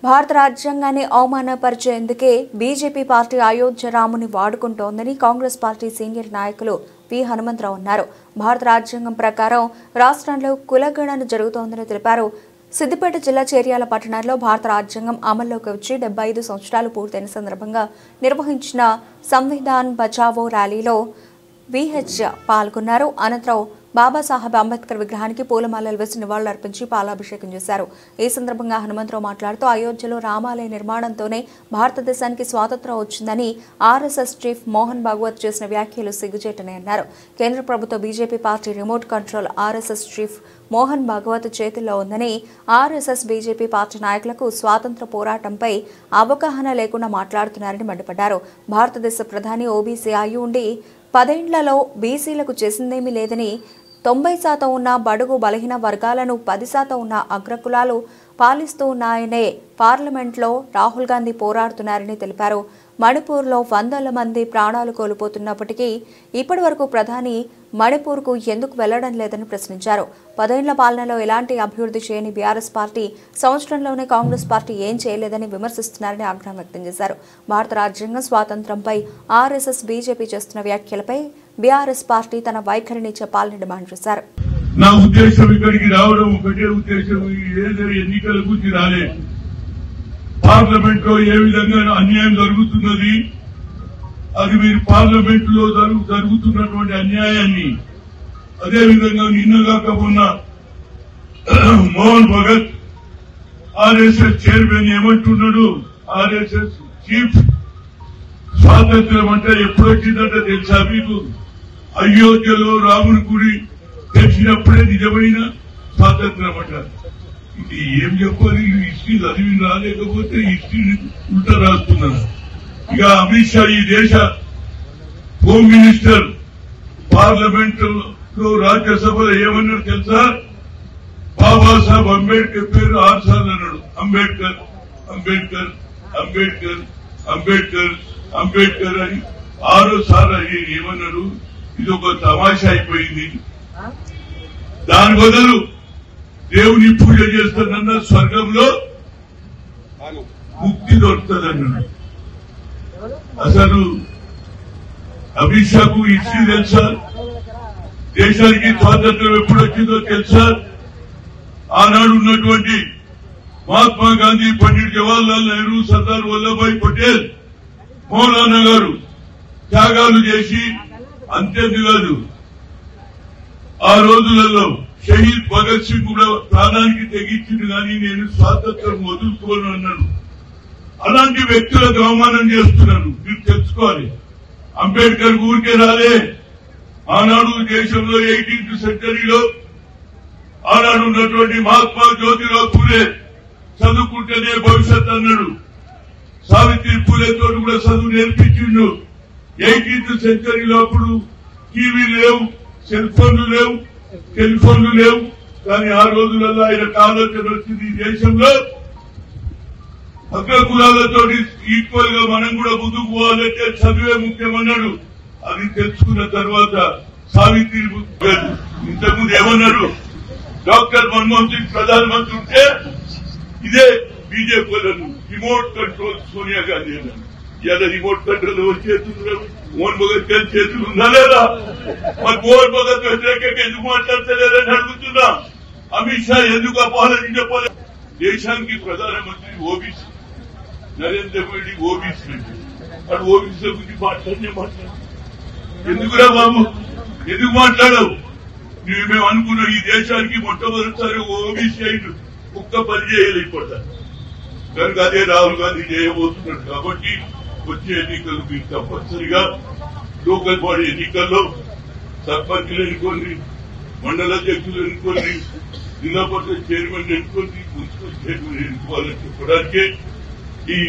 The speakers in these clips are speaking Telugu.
భారత రాజ్యాంగాన్ని అవమానపరిచేందుకే బీజేపీ పార్టీ అయోధ్య రాముని వాడుకుంటోందని కాంగ్రెస్ పార్టీ సీనియర్ నాయకులు పి హనుమంతరావు అన్నారు. భారత రాజ్యాంగం ప్రకారం రాష్ట్రంలో కులగణన జరుగుతోందని తెలిపారు. సిద్దిపేట జిల్లా చేర్యాల పట్టణంలో భారత రాజ్యాంగం అమల్లోకి వచ్చి 75 సంవత్సరాలు పూర్తయిన సందర్భంగా నిర్వహించిన సంవిధాన్ బచావో ర్యాలీలో విహెచ్ పాల్గొన్నారు. అనంతరం బాబాసాహెబ్ అంబేద్కర్ విగ్రహానికి పూలమాలలు వేసి నివాళులర్పించి పాలాభిషేకం చేశారు. ఈ సందర్భంగా హనుమంతరావు మాట్లాడుతూ అయోధ్యలో రామాలయ నిర్మాణంతోనే భారతదేశానికి స్వాతంత్ర్యం వచ్చిందని ఆర్ఎస్ఎస్ చీఫ్ మోహన్ భాగవత్ చేసిన వ్యాఖ్యలు సిగ్గుచేటని అన్నారు. కేంద్ర ప్రభుత్వ BJP party remote control RSS chief Mohan Bhagwat చేతుల్లో ఉందని, ఆర్ఎస్ఎస్ బీజేపీ పార్టీ నాయకులకు స్వాతంత్ర పోరాటంపై అవగాహన లేకుండా మాట్లాడుతున్నారని మండిపడ్డారు. భారతదేశ ప్రధాని ఓబీసీ అయి ఉండి 10 ఏళ్లలో బీసీలకు చేసిందేమీ లేదని, 90% ఉన్న బడుగు బలహీన వర్గాలను 10% ఉన్న అగ్రకులాలు పాలిస్తూ ఉన్నాయనే పార్లమెంట్లో రాహుల్ గాంధీ పోరాడుతున్నారని తెలిపారు. మణిపూర్లో వందల మంది ప్రాణాలు కోల్పోతున్నప్పటికీ ఇప్పటి వరకు ప్రధాని మణిపూర్కు ఎందుకు వెళ్లడం లేదని ప్రశ్నించారు. 10 ఏళ్ల పాలనలో ఎలాంటి అభివృద్ధి చేయని బీఆర్ఎస్ పార్టీ సంవత్సరంలోనే కాంగ్రెస్ పార్టీ ఏం చేయలేదని విమర్శిస్తున్నారని ఆగ్రహం వ్యక్తం చేశారు. భారత రాజ్యాంగం స్వాతంత్ర్యంపై ఆర్ఎస్ఎస్ బీజేపీ చేస్తున్న వ్యాఖ్యలపై బీఆర్ఎస్ పార్టీ తన వైఖరిని చెప్పాలని డిమాండ్ చేశారు. నా ఉద్దేశం ఇక్కడికి రావడం ఒకటే ఉద్దేశం, ఎన్నికల గురించి రాలే. పార్లమెంట్ లో ఏ విధంగా అన్యాయం జరుగుతున్నది, అది మీరు పార్లమెంట్ లో జరుగుతున్నటువంటి అన్యాయాన్ని, అదేవిధంగా నిన్నగాక మొన్న మోహన్ భగత్ ఆర్ఎస్ఎస్ చైర్మన్ ఏమంటున్నాడు, ఆర్ఎస్ఎస్ చీఫ్ స్వాతంత్ర్యం అంటే ఎప్పుడొచ్చిందంటే తెలుసా మీకు? అయోధ్యలో రాముని గుడి తెలిసినప్పుడే నిజమైన స్వాతంత్ర్యం అంటారు. ఇది ఏం చెప్పాలి? హిస్టరీ చదివి రాలేకపోతే హిస్టరీ ఉల్టా రాస్తున్నారు. ఇక అమిత్ షా ఈ దేశ హోమ్ మినిస్టర్ పార్లమెంట్ లో రాజ్యసభలో ఏమన్నాడు తెలుసా? బాబాసాహెబ్ అంబేద్కర్ పేరు 6 సార్లు అన్నాడు. అంబేద్కర్ అంబేద్కర్ అంబేద్కర్ అంబేద్కర్ అంబేద్కర్ అని 6వ సార్లు అని ఏమన్నాడు? ఇది ఒక తమాషా అయిపోయింది. దాని బదులు దేవుని పూజ చేస్తానన్న స్వర్గంలో ముక్తి దొరుకుతుందన్నాడు. అసలు అమిత్ షాకు హిస్టరీ తెలుసా? దేశానికి స్వాతంత్ర్యం ఎప్పుడు వచ్చిందో తెలుసా? ఆనాడు ఉన్నటువంటి మహాత్మా గాంధీ, పండిట్ జవహర్లాల్ నెహ్రూ, సర్దార్ వల్లభాయ్ పటేల్, మౌలానా గారు త్యాగాలు చేసి అంతేకాదు, ఆ రోజులలో షహీద్ భగత్ సింగ్ కూడా ప్రాణానికి తెగించింది, కానీ నేను స్వాతంత్రం వదులుకోను అన్నాడు. అలాంటి వ్యక్తులకు అవమానం చేస్తున్నాను, మీరు తెలుసుకోవాలి. అంబేద్కర్ ఊరికే రాలే. ఆనాడు దేశంలో 18th సెంచరీలో ఆనాడు ఉన్నటువంటి మహాత్మా జ్యోతిరావు పూలే చదువుకుంటేనే భవిష్యత్ అన్నాడు. సావిత్రి పూలేతో కూడా చదువు నేర్పించిండు. 18th సెంచరీలో అప్పుడు టీవీలు లేవు, సెల్ ఫోన్లు లేవు, టెలిఫోన్లు లేవు, కానీ ఆ రోజులలో ఆయన ఆలోచన వచ్చింది, ఈ దేశంలో అగ్రకులాలతో ఈక్వల్ గా మనం కూడా ముందుకు పోవాలంటే చదువే ముఖ్యమన్నాడు. అది తెలుసుకున్న తర్వాత సావిత్రి ఇంతకుముందు ఏమన్నాడు? డాక్టర్ మన్మోహన్ సింగ్ ప్రధానమంత్రి ఉంటే ఇదే బీజేపీ వాళ్ళను రిమోట్ కంట్రోల్ సోనియా గాంధీ అన్నాడు. ఇలా రిమోట్ కంట్రోల్ ఎవరు చేస్తున్నారు? మోహన్ భగత్ గారి చేతులు ఉందా లేదా? మరి మోహన్ భగత్ వ్యతిరేకంగా ఎందుకు మాట్లాడతలేరని అడుగుతున్నా. అమిత్ షా ఎందుకు అపాలజీ చెప్పలేదు? దేశానికి ప్రధానమంత్రి ఓబీసీ, నరేంద్ర మోడీ ఓబీసీ, అటు ఓబీసీ గురించి మాట్లాడు. ఎందుకురా బాబు, ఎందుకు మాట్లాడవు? మేము అనుకున్న ఈ దేశానికి మొట్టమొదటిసారి ఓబీసీ అయిన ఒక్క పని చేయలేకపోతారు కనుక అదే రాహుల్ గాంధీ చేయబోతున్నాడు. కాబట్టి వచ్చే ఎన్నికలు మీరు తప్పనిసరిగా లోకల్ బాడీ ఎన్నికల్లో సర్పంచులు ఎన్నుకోండి, మండల అధ్యక్షులు ఎన్నుకోండి, జిల్లా పరిషత్ చైర్మన్ ఎన్నుకోండి, మున్సిపల్ చైర్మన్ ఎన్నుకోవాలని చెప్పడానికే ఈ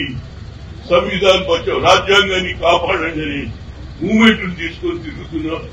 సంవిధాన్ బచావ్ రాజ్యాంగాన్ని కాపాడండి అనే మూవ్మెంట్ తీసుకొని తిరుగుతున్నాం.